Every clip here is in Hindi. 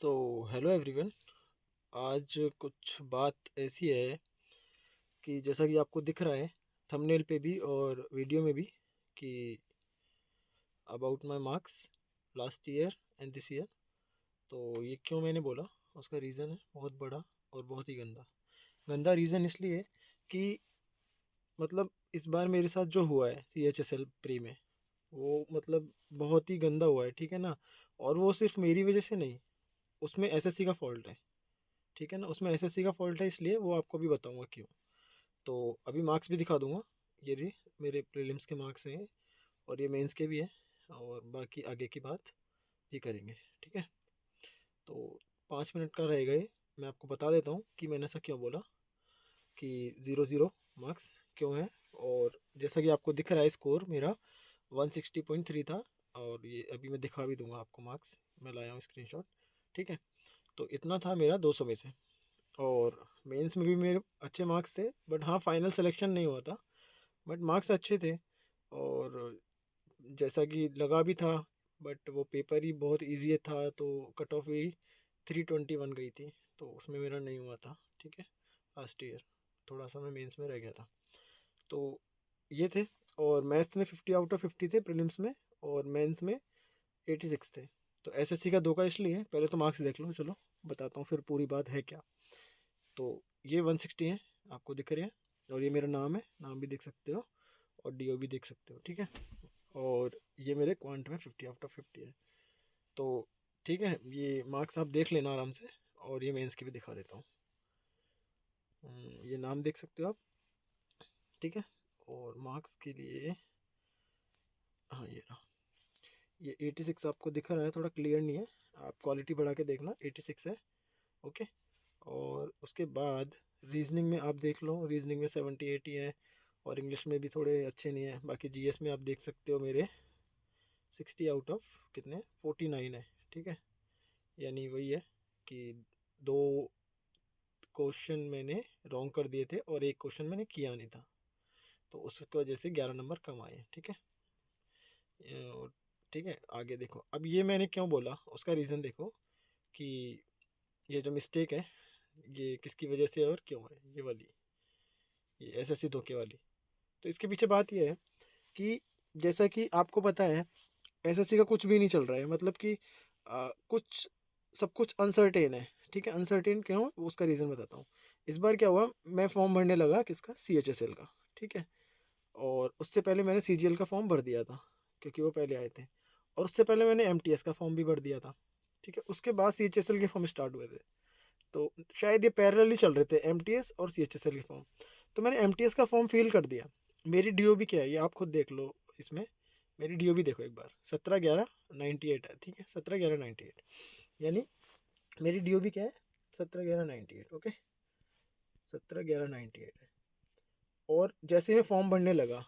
So hello everyone. आज कुछ बात ऐसी है कि जैसा कि आपको दिख रहा है थंबनेल पे भी और वीडियो में भी कि about my marks last year and this year. तो ये क्यों मैंने बोला, उसका रीज़न है बहुत बड़ा और बहुत ही गंदा। गंदा रीज़न इसलिए कि मतलब इस बार मेरे साथ जो हुआ है CHSL प्री में, वो मतलब बहुत ही गंदा हुआ है, ठीक है ना। और वो सिर्फ मेरी वजह से नहीं, उसमें SSC का फॉल्ट है, ठीक है ना। उसमें SSC का फॉल्ट है, इसलिए वो आपको भी बताऊंगा क्यों। तो अभी मार्क्स भी दिखा दूंगा। ये भी मेरे प्रीलिम्स के मार्क्स हैं और ये मेंस के भी हैं, और बाकी आगे की बात भी करेंगे, ठीक है। तो 5 मिनट का रहेगा ये। मैं आपको बता देता हूँ कि मैंने ऐसा क्यों बोला कि 0 0 मार्क्स क्यों है। और जैसा कि आपको दिख रहा है स्कोर मेरा 160.3 था, और ये अभी मैं दिखा भी दूंगा आपको मार्क्स, मैं लाया हूँ स्क्रीनशॉट, ठीक है। तो इतना था मेरा 200 में से। और मेंस में भी मेरे अच्छे मार्क्स थे, बट हाँ फाइनल सिलेक्शन नहीं हुआ था, बट मार्क्स अच्छे थे। और जैसा कि लगा भी था, बट वो पेपर ही बहुत इजी था, तो कट ऑफ भी 321 गई थी, तो उसमें मेरा नहीं हुआ था, ठीक है। लास्ट ईयर थोड़ा सा मैं मेंस में रह गया था। तो ये थे। और मैथ्स में 50 आउट ऑफ 50 थे प्रीलिम्स में, और मेंस में 86 थे। तो SSC का 2 का इसलिए पहले तो मार्क्स देख लो, चलो बताता हूँ फिर पूरी बात है क्या। तो ये 160 है, आपको दिख रहे हैं। और ये मेरा नाम है, नाम भी देख सकते हो, और DO भी देख सकते हो, ठीक है। और ये मेरे क्वांट में 50 आउट ऑफ 50 है। तो ठीक है, ये मार्क्स आप देख लेना आराम से। और ये मेंस की भी दिखा देता हूँ। ये नाम देख सकते हो आप, ठीक है। और मार्क्स के लिए, हाँ ये रहा। ये 86 आपको दिख रहा है, थोड़ा क्लियर नहीं है, आप क्वालिटी बढ़ा के देखना, 86 है, ओके। और उसके बाद रीजनिंग में आप देख लो, रीजनिंग में 78 ही है। और इंग्लिश में भी थोड़े अच्छे नहीं है। बाकी GS में आप देख सकते हो मेरे 60 आउट ऑफ कितने 49 है, ठीक है। यानी वही है कि 2 क्वेश्चन मैंने रॉन्ग कर दिए थे और एक क्वेश्चन मैंने किया नहीं था, तो उसकी वजह से 11 नंबर कम आए, ठीक है। और ठीक है, आगे देखो। अब ये मैंने क्यों बोला, उसका रीज़न देखो कि ये जो मिस्टेक है ये किसकी वजह से और क्यों है, ये वाली, ये SSC धोखे वाली। तो इसके पीछे बात ये है कि जैसा कि आपको पता है SSC का कुछ भी नहीं चल रहा है, मतलब कि कुछ सब कुछ अनसर्टेन है, ठीक है। अनसर्टेन क्यों, उसका रीज़न बताता हूँ। इस बार क्या हुआ, मैं फॉर्म भरने लगा किसका, CHSL का, ठीक है। और उससे पहले मैंने CGL का फॉर्म भर दिया था, क्योंकि वो पहले आए थे। और उससे पहले मैंने MTS का फॉर्म भी भर दिया था, ठीक है। उसके बाद CHSL के फॉर्म स्टार्ट हुए थे। तो शायद ये पैरेलल ही चल रहे थे, MTS और CHSL के फॉर्म। तो मैंने MTS का फॉर्म फिल कर दिया। मेरी DO भी क्या है, ये आप खुद देख लो इसमें। मेरी DO भी देखो एक बार, 17/11/98 है, ठीक है, 17/11/98। यानी मेरी DO भी क्या है, 17/11/98, ओके, 17/11/98 है। और जैसे मैं फॉर्म भरने लगा,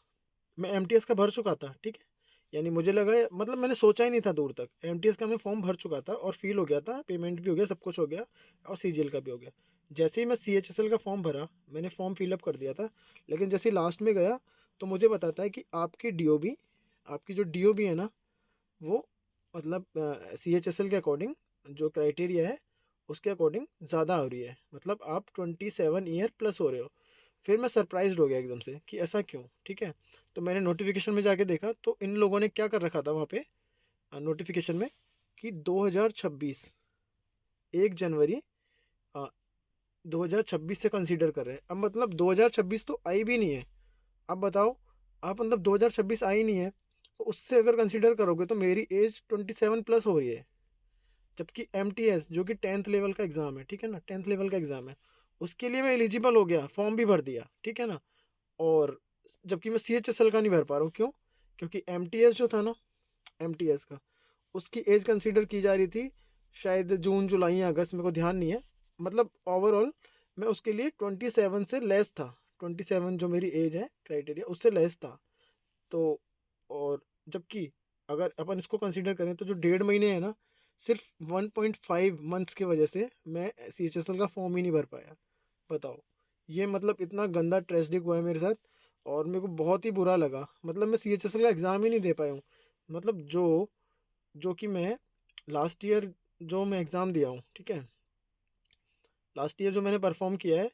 मैं MTS का भर चुका था, ठीक है। यानी मुझे लगा, मतलब मैंने सोचा ही नहीं था दूर तक, MTS का मैं फॉर्म भर चुका था और फील हो गया था, पेमेंट भी हो गया, सब कुछ हो गया, और CGL का भी हो गया। जैसे ही मैं CHSL का फॉर्म भरा, मैंने फॉर्म फिलअप कर दिया था। लेकिन जैसे लास्ट में गया, तो मुझे बताता है कि आपकी DOB, आपकी जो DOB है ना, वो मतलब CHSL के अकॉर्डिंग जो क्राइटेरिया है उसके अकॉर्डिंग ज़्यादा हो रही है, मतलब आप 27 ईयर प्लस हो रहे हो। फिर मैं सरप्राइज हो गया एकदम से कि ऐसा क्यों, ठीक है। तो मैंने नोटिफिकेशन में जाके देखा, तो इन लोगों ने क्या कर रखा था वहाँ पे नोटिफिकेशन में कि 2026 1 जनवरी 2026 से कंसीडर कर रहे हैं। अब मतलब 2026 तो आई भी नहीं है। अब बताओ, आप मतलब 2026 आई नहीं है, तो उससे अगर कंसीडर करोगे तो मेरी एज 27 प्लस हो रही है। जबकि MTS जो कि 10th लेवल का एग्ज़ाम है, ठीक है ना, 10th लेवल का एग्ज़ाम है, उसके लिए मैं एलिजिबल हो गया, फॉर्म भी भर दिया, ठीक है ना। और जबकि मैं CHSL का नहीं भर पा रहा हूँ, क्यों? क्योंकि MTS जो था ना, MTS का उसकी एज कंसीडर की जा रही थी शायद जून जुलाई या अगस्त, मेरे को ध्यान नहीं है। मतलब ओवरऑल मैं उसके लिए 27 से लेस था, 27 जो मेरी एज है क्राइटेरिया उससे लेस था। तो और जबकि अगर अपन इसको कंसीडर करें तो जो 1.5 महीने है ना, सिर्फ 1.5 मंथ्स की वजह से मैं CHSL का फॉर्म ही नहीं भर पाया। बताओ, ये मतलब इतना गंदा ट्रेजिक हुआ है मेरे साथ, और मेरे को बहुत ही बुरा लगा। मतलब मैं CHSL का एग्ज़ाम ही नहीं दे पाया हूँ। मतलब जो जो कि मैं लास्ट ईयर जो मैं एग्ज़ाम दिया हूँ, ठीक है, लास्ट ईयर जो मैंने परफॉर्म किया है,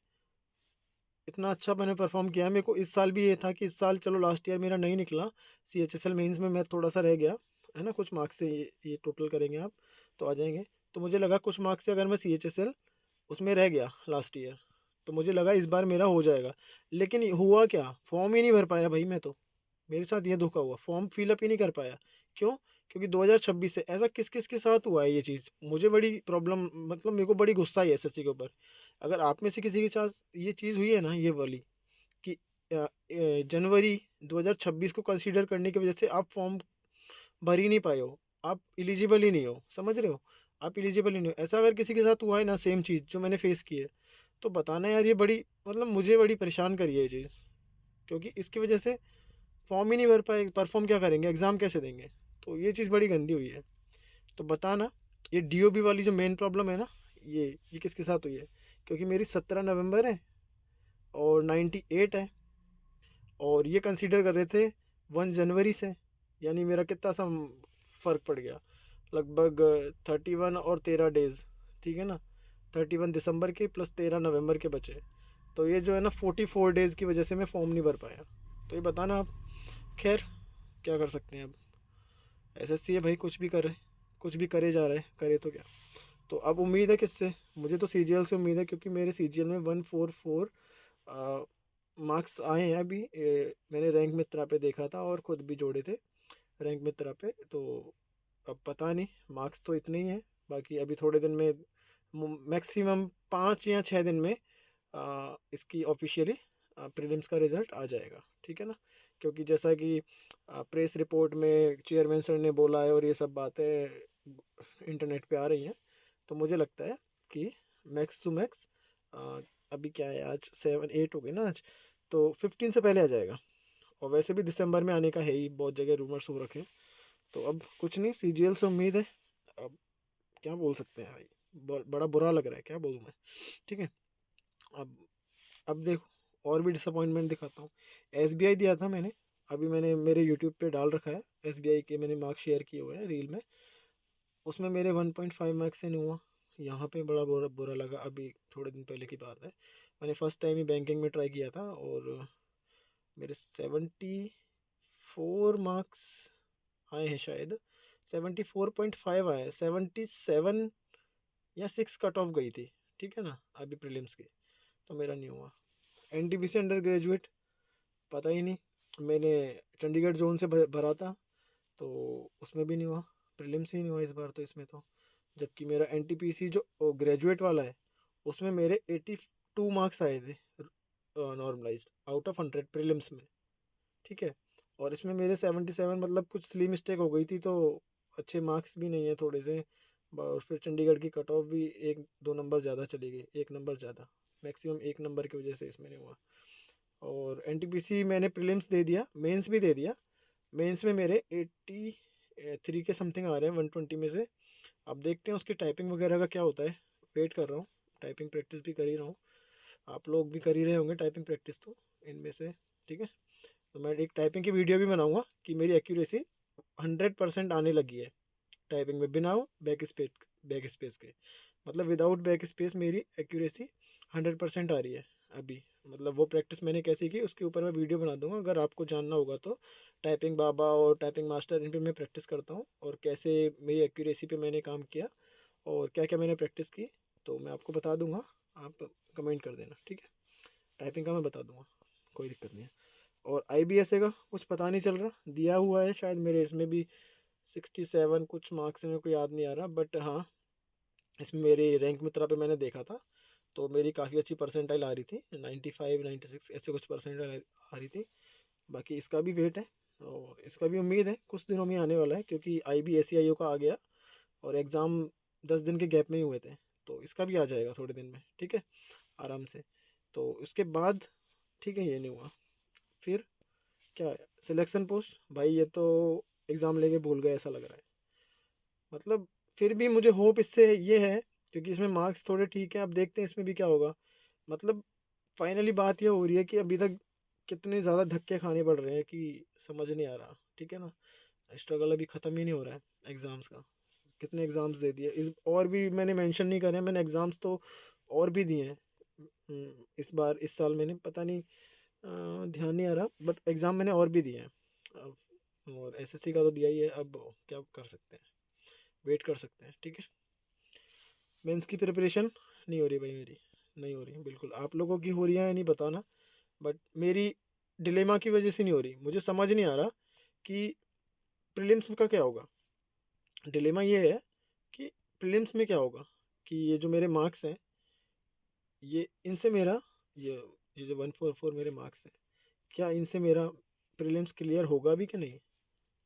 इतना अच्छा मैंने परफॉर्म किया है। मेरे को इस साल भी ये था कि इस साल चलो लास्ट ईयर मेरा नहीं निकला, CHSL मेंस में मैं थोड़ा सा रह गया, है ना, कुछ मार्क्स से ये टोटल करेंगे आप तो आ जाएंगे। तो मुझे लगा कुछ मार्क्स से अगर मैं CHSL उसमें रह गया लास्ट ईयर, तो मुझे लगा इस बार मेरा हो जाएगा। लेकिन हुआ क्या, फॉर्म ही नहीं भर पाया भाई मैं तो। मेरे साथ ये धोखा हुआ, फॉर्म फिलअप ही नहीं कर पाया। क्यों? क्योंकि 2026 से ऐसा किस किस के साथ हुआ है ये चीज़, मुझे बड़ी प्रॉब्लम, मतलब मेरे को बड़ी गुस्सा है SSC के ऊपर। अगर आप में से किसी के साथ ये चीज़ हुई है ना, ये वाली, कि जनवरी 2026 को कंसीडर करने की वजह से आप फॉर्म भर ही नहीं पाए हो, आप एलिजिबल ही नहीं हो, समझ रहे हो, आप एलिजिबल ही नहीं हो, ऐसा अगर किसी के साथ हुआ है ना सेम चीज़ जो मैंने फेस की है, तो बताना यार, ये बड़ी, मतलब मुझे बड़ी परेशान करी है ये चीज़। क्योंकि इसकी वजह से फॉर्म ही नहीं भर पाए, परफॉर्म क्या करेंगे, एग्ज़ाम कैसे देंगे। तो ये चीज़ बड़ी गंदी हुई है। तो बताना, ये DOB वाली जो मेन प्रॉब्लम है ना, ये किसके साथ हुई है। क्योंकि मेरी 17 नवंबर है और 98 है, और ये कंसीडर कर रहे थे 1 जनवरी से, यानी मेरा कितना सा फ़र्क पड़ गया, लगभग 31 और 13 डेज़, ठीक है ना, 31 दिसंबर के प्लस 13 नवंबर के बचे। तो ये जो है ना 44 डेज़ की वजह से मैं फॉर्म नहीं भर पाया। तो ये बताना आप। खैर, क्या कर सकते हैं अब, SSC है भाई, कुछ भी करे, कुछ भी करे जा रहे हैं, करे तो क्या। तो अब उम्मीद है किससे, मुझे तो CGL से उम्मीद है, क्योंकि मेरे CGL में 144 मार्क्स आए हैं अभी। मैंने रैंक मित्रा पे देखा था और खुद भी जोड़े थे रैंक मित्रा पे। तो अब पता नहीं, मार्क्स तो इतने ही हैं। बाकी अभी थोड़े दिन में, मैक्सिमम 5 या 6 दिन में इसकी ऑफिशियली प्रीलिम्स का रिज़ल्ट आ जाएगा, ठीक है ना। क्योंकि जैसा कि प्रेस रिपोर्ट में चेयरमैन सर ने बोला है और ये सब बातें इंटरनेट पे आ रही हैं, तो मुझे लगता है कि मैक्स टू मैक्स, अभी क्या है, आज 7 8 हो गई ना आज, तो 15 से पहले आ जाएगा। और वैसे भी दिसंबर में आने का है ही, बहुत जगह रूमर्स हो रखे हैं। तो अब कुछ नहीं, CGL से उम्मीद है। अब क्या बोल सकते हैं भाई, बड़ा बुरा लग रहा है, क्या बोलूँ मैं, ठीक है। अब अब देखो, और भी डिसअपॉइंटमेंट दिखाता हूँ। SBI दिया था मैंने, अभी मैंने मेरे यूट्यूब पे डाल रखा है, SBI के मैंने मार्क्स शेयर किए हुए हैं रील में। उसमें मेरे 1.5 मार्क्स से नहीं हुआ। यहाँ पे बड़ा बुरा बुरा लगा। अभी थोड़े दिन पहले की बात है, मैंने फर्स्ट टाइम ही बैंकिंग में ट्राई किया था, और मेरे 74 मार्क्स आए हैं शायद, 74.5 आए हैं, 77 या 6 कट ऑफ गई थी, ठीक है ना, अभी प्रीलिम्स की। तो मेरा नहीं हुआ। NTPC अंडर ग्रेजुएट, पता ही नहीं, मैंने चंडीगढ़ जोन से भरा था, तो उसमें भी नहीं हुआ, प्रीलिम्स ही नहीं हुआ इस बार तो इसमें तो। जबकि मेरा NTPC जो ग्रेजुएट वाला है, उसमें मेरे 82 मार्क्स आए थे नॉर्मलाइज्ड आउट ऑफ 100 प्रीलिम्स में, ठीक है। और इसमें मेरे 77, मतलब कुछ स्ली मिस्टेक हो गई थी, तो अच्छे मार्क्स भी नहीं है थोड़े से। और फिर चंडीगढ़ की कट ऑफ भी 1 2 नंबर ज़्यादा चली गई, 1 नंबर ज़्यादा, मैक्सिमम 1 नंबर की वजह से इसमें नहीं हुआ। और NTPC मैंने प्रीलिम्स दे दिया, मेंस भी दे दिया। मेंस में मेरे 83 के समथिंग आ रहे हैं 120 में से। अब देखते हैं उसकी टाइपिंग वगैरह का क्या होता है, वेट कर रहा हूँ। टाइपिंग प्रैक्टिस भी कर ही रहा हूँ, आप लोग भी कर ही रहे होंगे टाइपिंग प्रैक्टिस तो, इनमें से, ठीक है। तो मैं एक टाइपिंग की वीडियो भी बनाऊंगा कि मेरी एक्यूरेसी 100% आने लगी है टाइपिंग में, बिना बैक स्पेस के, मतलब विदाउट बैक स्पेस मेरी एक्यूरेसी 100% आ रही है अभी। मतलब वो प्रैक्टिस मैंने कैसे की उसके ऊपर मैं वीडियो बना दूंगा, अगर आपको जानना होगा तो। टाइपिंग बाबा और टाइपिंग मास्टर, इन पे मैं प्रैक्टिस करता हूँ, और कैसे मेरी एक्यूरेसी पे मैंने काम किया, और क्या क्या मैंने प्रैक्टिस की, तो मैं आपको बता दूंगा। आप कमेंट कर देना, ठीक है। टाइपिंग का मैं बता दूंगा, कोई दिक्कत नहीं है। और IBSA का कुछ पता नहीं चल रहा, दिया हुआ है शायद मेरे इसमें भी 67 कुछ मार्क्स है, मेरे को याद नहीं आ रहा, बट हाँ, इसमें मेरे रैंक मित्रा पे मैंने देखा था, तो मेरी काफ़ी अच्छी परसेंटाइल आ रही थी, 95 96 ऐसे कुछ परसेंटाइल आ रही थी। बाकी इसका भी वेट है, और इसका भी उम्मीद है कुछ दिनों में आने वाला है, क्योंकि IBSCIO का आ गया, और एग्ज़ाम 10 दिन के गैप में ही हुए थे, तो इसका भी आ जाएगा थोड़े दिन में, ठीक है, आराम से। तो उसके बाद, ठीक है, ये नहीं हुआ, फिर क्या है, सिलेक्शन पोस्ट, भाई ये तो एग्ज़ाम लेके भूल गए ऐसा लग रहा है। मतलब फिर भी मुझे होप इससे ये है, क्योंकि इसमें मार्क्स थोड़े ठीक हैं, अब देखते हैं इसमें भी क्या होगा। मतलब फाइनली बात ये हो रही है कि अभी तक कितने ज़्यादा धक्के खाने पड़ रहे हैं कि समझ नहीं आ रहा, ठीक है ना। स्ट्रगल अभी ख़त्म ही नहीं हो रहा है एग्ज़ाम्स का। कितने एग्ज़ाम्स दे दिए इस, और भी मैंने मेंशन नहीं करे, मैंने एग्ज़ाम्स तो और भी दिए हैं। इस बार इस साल मैंने पता नहीं ध्यान नहीं आ रहा, बट एग्ज़ाम मैंने और भी दिए हैं। और एसएससी का तो दिया ही है, अब क्या कर सकते हैं, वेट कर सकते हैं। ठीक है, मेंस की प्रिपरेशन नहीं हो रही भाई, मेरी नहीं हो रही बिल्कुल। आप लोगों की हो रही है या नहीं बताना, बट मेरी डिलेमा की वजह से नहीं हो रही। मुझे समझ नहीं आ रहा कि प्रीलिम्स का क्या होगा। डिलेमा ये है कि प्रीलिम्स में क्या होगा, कि ये जो मेरे मार्क्स हैं, ये इनसे मेरा ये ये जो 144 मेरे मार्क्स हैं, क्या इनसे मेरा प्रीलिम्स क्लियर होगा भी कि नहीं।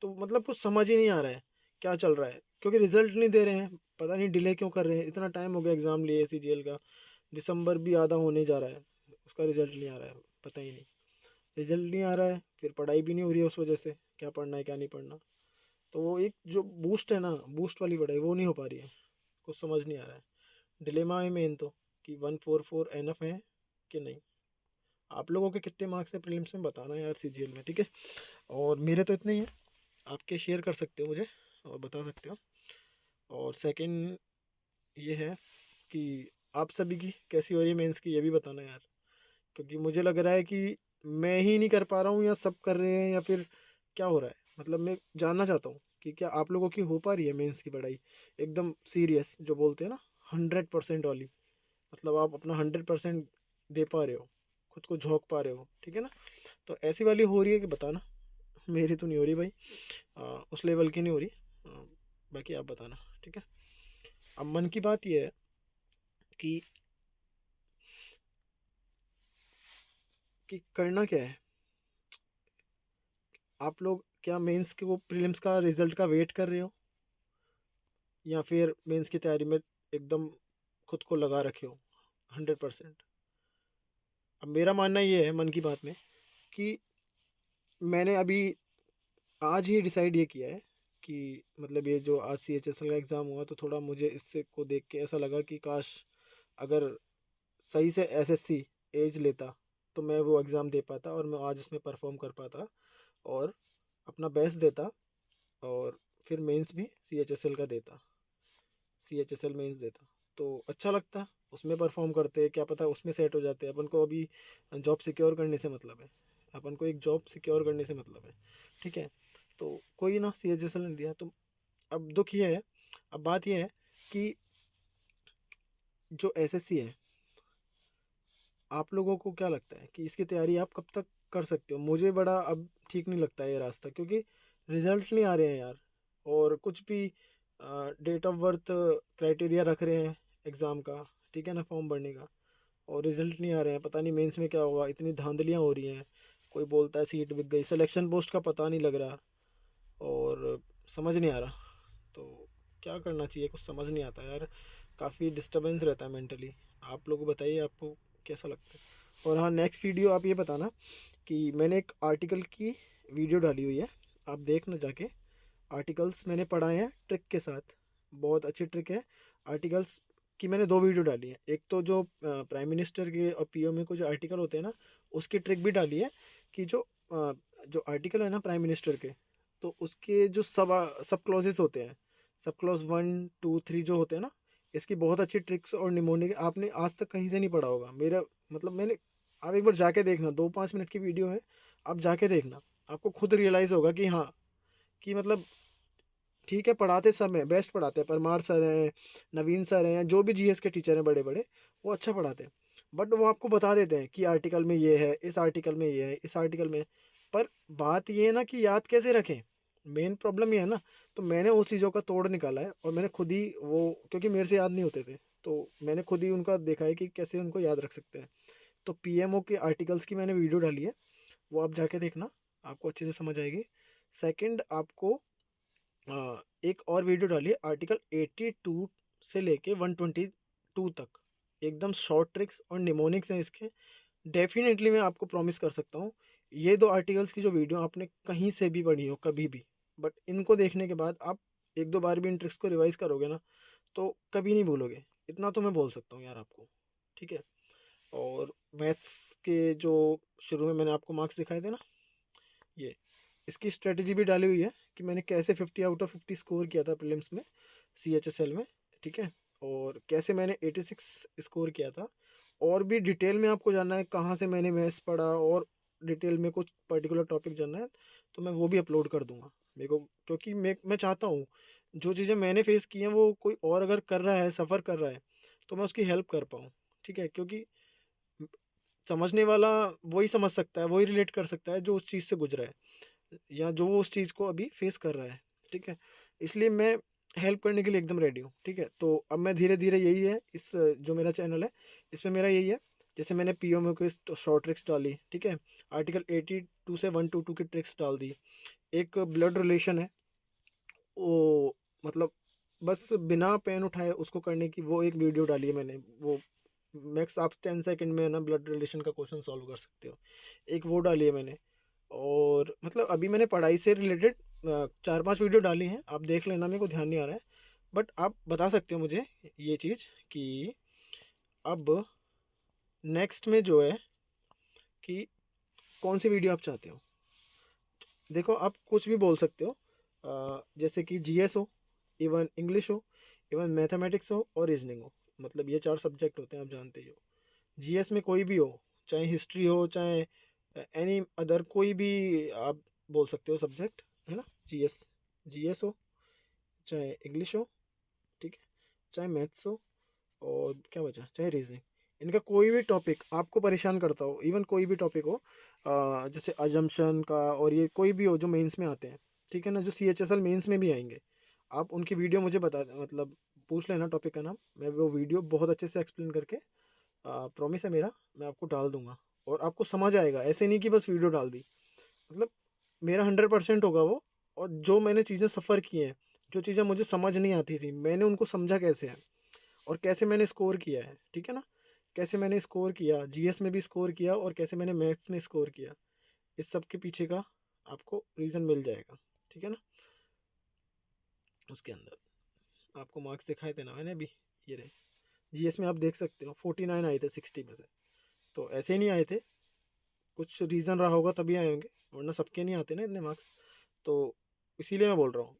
तो मतलब कुछ समझ ही नहीं आ रहा है क्या चल रहा है, क्योंकि रिजल्ट नहीं दे रहे हैं। पता नहीं डिले क्यों कर रहे हैं, इतना टाइम हो गया एग्ज़ाम लिए सीजीएल का, दिसंबर भी आधा होने जा रहा है, उसका रिजल्ट नहीं आ रहा है। पता ही नहीं, रिजल्ट नहीं आ रहा है, फिर पढ़ाई भी नहीं हो रही है उस वजह से, क्या पढ़ना है क्या नहीं पढ़ना। तो वो एक जो बूस्ट है ना, बूस्ट वाली पढ़ाई वो नहीं हो पा रही है, कुछ समझ नहीं आ रहा है। डिलेमा है मेन तो, कि 144 एनफ है कि नहीं। आप लोगों के कितने मार्क्स हैं प्रीलिम्स में बताना यार सीजीएल में, ठीक है। और मेरे तो इतने ही हैं, आपके शेयर कर सकते हो मुझे और बता सकते हो। और सेकंड ये है कि आप सभी की कैसी हो रही है मेंस की, ये भी बताना यार, क्योंकि मुझे लग रहा है कि मैं ही नहीं कर पा रहा हूँ या सब कर रहे हैं, या फिर क्या हो रहा है। मतलब मैं जानना चाहता हूँ कि क्या आप लोगों की हो पा रही है मेंस की पढ़ाई एकदम सीरियस, जो बोलते हैं ना 100% वाली, मतलब आप अपना 100% दे पा रहे हो, खुद को झोंक पा रहे हो, ठीक है ना। तो ऐसी वाली हो रही है कि बताना, मेरी तो नहीं हो रही भाई, उस लेवल की नहीं हो रही। बाकी आप बताना, ठीक है। अब मन की बात यह है कि करना क्या है। आप लोग क्या मेंस के वो प्रीलिम्स का रिजल्ट का वेट कर रहे हो, या फिर मेंस की तैयारी में एकदम खुद को लगा रखे हो 100%। अब मेरा मानना ये है मन की बात में कि मैंने अभी आज ही डिसाइड ये किया है कि मतलब ये जो आज CHSL का एग्ज़ाम हुआ, तो थोड़ा मुझे इससे को देख के ऐसा लगा कि काश अगर सही से SSC एज लेता तो मैं वो एग्ज़ाम दे पाता और मैं आज उसमें परफॉर्म कर पाता और अपना बेस्ट देता, और फिर मेंस भी CHSL का देता, CHSL मेंस देता तो अच्छा लगता। उसमें परफॉर्म करते, क्या पता उसमें सेट हो जाते। अपन को अभी जॉब सिक्योर करने से मतलब है, अपन को एक जॉब सिक्योर करने से मतलब है, ठीक है। तो कोई ना, CHSL ने दिया तो अब दुख ये है, अब बात ये है कि जो SSC है, आप लोगों को क्या लगता है कि इसकी तैयारी आप कब तक कर सकते हो। मुझे बड़ा अब ठीक नहीं लगता है ये रास्ता, क्योंकि रिजल्ट नहीं आ रहे हैं यार, और कुछ भी डेट ऑफ बर्थ क्राइटेरिया रख रहे हैं एग्ज़ाम का, ठीक है ना, फॉर्म भरने का, और रिजल्ट नहीं आ रहे हैं। पता नहीं मेंस में क्या होगा, इतनी धांधलियाँ हो रही हैं। कोई बोलता है सीट बिक गई, सिलेक्शन पोस्ट का पता नहीं लग रहा, और समझ नहीं आ रहा। तो क्या करना चाहिए, कुछ समझ नहीं आता यार, काफ़ी डिस्टरबेंस रहता है मेंटली। आप लोग बताइए आपको कैसा लगता है। और हाँ, नेक्स्ट वीडियो आप ये बताना कि मैंने एक आर्टिकल की वीडियो डाली हुई है, आप देखना जाके। आर्टिकल्स मैंने पढ़ाए हैं ट्रिक के साथ, बहुत अच्छी ट्रिक है आर्टिकल्स की। मैंने 2 वीडियो डाली है, एक तो जो प्राइम मिनिस्टर के और पीओ में कुछ आर्टिकल होते हैं ना, उसकी ट्रिक भी डाली है कि जो आर्टिकल है ना प्राइम मिनिस्टर के, तो उसके जो सब सब क्लॉजेस होते हैं, सब क्लॉज 1 2 3 जो होते हैं ना, इसकी बहुत अच्छी ट्रिक्स और निमोनिक आपने आज तक कहीं से नहीं पढ़ा होगा मेरा, मतलब मैंने, आप एक बार जाके देखना, 2 5 मिनट की वीडियो है, आप जाके देखना, आपको खुद रियलाइज़ होगा कि हाँ, कि मतलब ठीक है, पढ़ाते सब हैं, बेस्ट पढ़ाते हैं, परमार सर हैं, नवीन सर हैं, जो भी जीएस के टीचर हैं बड़े बड़े, वो अच्छा पढ़ाते हैं। बट वो आपको बता देते हैं कि आर्टिकल में ये है, इस आर्टिकल में ये है, इस आर्टिकल में। पर बात ये है ना कि याद कैसे रखें, मेन प्रॉब्लम ये है ना। तो मैंने उस चीज़ों का तोड़ निकाला है, और मैंने खुद ही वो, क्योंकि मेरे से याद नहीं होते थे, तो मैंने खुद ही उनका देखा है कि कैसे उनको याद रख सकते हैं। तो PMO के आर्टिकल्स की मैंने वीडियो डाली है, वो आप जाके देखना, आपको अच्छे से समझ आएगी। सेकंड, आपको एक और वीडियो डालिए आर्टिकल 82 से लेके 122 तक, एकदम शॉर्ट ट्रिक्स और निमोनिक्स हैं इसके। डेफिनेटली मैं आपको प्रॉमिस कर सकता हूँ, ये 2 आर्टिकल्स की जो वीडियो आपने कहीं से भी पढ़ी हो कभी भी, बट इनको देखने के बाद आप 1 2 बार भी इन ट्रिक्स को रिवाइज करोगे ना, तो कभी नहीं भूलोगे। इतना तो मैं बोल सकता हूँ यार आपको, ठीक है। और मैथ्स के जो शुरू में मैंने आपको मार्क्स दिखाए थे ना, ये इसकी स्ट्रेटजी भी डाली हुई है कि मैंने कैसे 50 आउट ऑफ 50 स्कोर किया था प्रीलिम्स में। CHSL में, ठीक है, और कैसे मैंने 86 स्कोर किया था। और भी डिटेल में आपको जानना है कहाँ से मैंने मैथ्स पढ़ा और डिटेल में कुछ पर्टिकुलर टॉपिक जानना है, तो मैं वो भी अपलोड कर दूंगा मेरे को, क्योंकि मैं चाहता हूँ जो चीज़ें मैंने फेस की हैं वो कोई और अगर कर रहा है, सफ़र कर रहा है, तो मैं उसकी हेल्प कर पाऊँ, ठीक है, क्योंकि समझने वाला वही समझ सकता है, वही रिलेट कर सकता है जो उस चीज़ से गुजरा है या जो वो उस चीज़ को अभी फेस कर रहा है, ठीक है। इसलिए मैं हेल्प करने के लिए एकदम रेडी हूँ, ठीक है। तो अब मैं धीरे धीरे, यही है इस जो मेरा चैनल है, इसमें मेरा यही है, जैसे मैंने POMO की शॉर्ट ट्रिक्स डाली, ठीक है, आर्टिकल 82 से 122 की ट्रिक्स डाल दी, एक ब्लड रिलेशन है वो, मतलब बस बिना पेन उठाए उसको करने की वो एक वीडियो डाली है मैंने, वो मैक्स आप 10 सेकंड में है ना ब्लड रिलेशन का क्वेश्चन सॉल्व कर सकते हो, एक वो डाली है मैंने। और मतलब अभी मैंने पढ़ाई से रिलेटेड 4-5 वीडियो डाली हैं, आप देख लेना, मेरे को ध्यान नहीं आ रहा है, बट आप बता सकते हो मुझे ये चीज़ कि अब नेक्स्ट में जो है कि कौन सी वीडियो आप चाहते हो। देखो आप कुछ भी बोल सकते हो, जैसे कि GS हो, इवन इंग्लिश हो, इवन मैथमेटिक्स हो और रीजनिंग हो, मतलब ये 4 सब्जेक्ट होते हैं, आप जानते ही हो। GS में कोई भी हो, चाहे हिस्ट्री हो, चाहे एनी अदर कोई भी आप बोल सकते हो सब्जेक्ट, है ना। जीएस जीएस हो, चाहे इंग्लिश हो, ठीक है, चाहे मैथ्स हो, और क्या बचा, चाहे रीजनिंग, इनका कोई भी टॉपिक आपको परेशान करता हो, इवन कोई भी टॉपिक हो, जैसे अजम्पशन का, और ये कोई भी हो जो मेंस में आते हैं, ठीक है ना, जो CHSL मेंस में भी आएंगे, आप उनकी वीडियो मुझे बता, मतलब पूछ लेना टॉपिक का नाम, मैं वो वीडियो बहुत अच्छे से एक्सप्लेन करके, प्रॉमिस है मेरा, मैं आपको डाल दूंगा और आपको समझ आएगा, ऐसे नहीं कि बस वीडियो डाल दी, मतलब मेरा 100% होगा वो। और जो मैंने चीज़ें सफ़र की हैं, जो चीज़ें मुझे समझ नहीं आती थी, मैंने उनको समझा कैसे है और कैसे मैंने स्कोर किया है, ठीक है ना, कैसे मैंने स्कोर किया, GS में भी स्कोर किया और कैसे मैंने मैथ्स में स्कोर किया, इस सब के पीछे का आपको रीज़न मिल जाएगा, ठीक है ना। उसके अंदर आपको मार्क्स दिखाए थे ना मैंने अभी, ये रहे, GS में आप देख सकते हो 49 आए थे 60 में से, तो ऐसे ही नहीं आए थे, कुछ रीज़न रहा होगा तभी आए होंगे, वरना सबके नहीं आते ना इतने मार्क्स। तो इसीलिए मैं बोल रहा हूँ,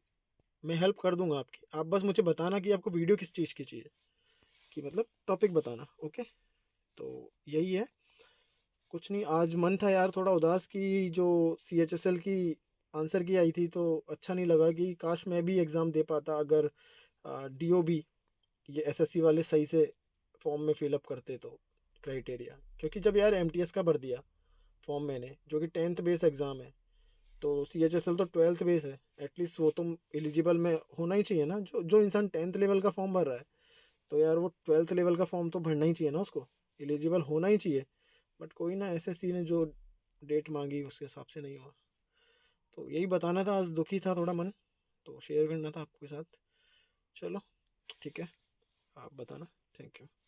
मैं हेल्प कर दूंगा आपकी, आप बस मुझे बताना कि आपको वीडियो किस चीज़ की चाहिए, कि मतलब टॉपिक बताना, ओके। तो यही है, कुछ नहीं, आज मन था यार थोड़ा उदास कि जो CHSL की आंसर की आई थी, तो अच्छा नहीं लगा कि काश मैं भी एग्ज़ाम दे पाता अगर DOB ये SSC वाले सही से फॉर्म में फिलअप करते तो क्राइटेरिया, क्योंकि जब यार MTS का भर दिया फॉर्म मैंने, जो कि 10th बेस एग्ज़ाम है, तो CHSL तो 12th बेस है, एटलीस्ट वो तो एलिजिबल में होना ही चाहिए ना, जो जो इंसान 10th लेवल का फॉर्म भर रहा है, तो यार वो 12th लेवल का फॉर्म तो भरना ही चाहिए ना, उसको एलिजिबल होना ही चाहिए। बट कोई ना, SSC ने जो डेट मांगी उसके हिसाब से नहीं हुआ, तो यही बताना था, आज दुखी था थोड़ा मन, तो शेयर करना था आपके साथ। चलो ठीक है, आप बताना। Thank you.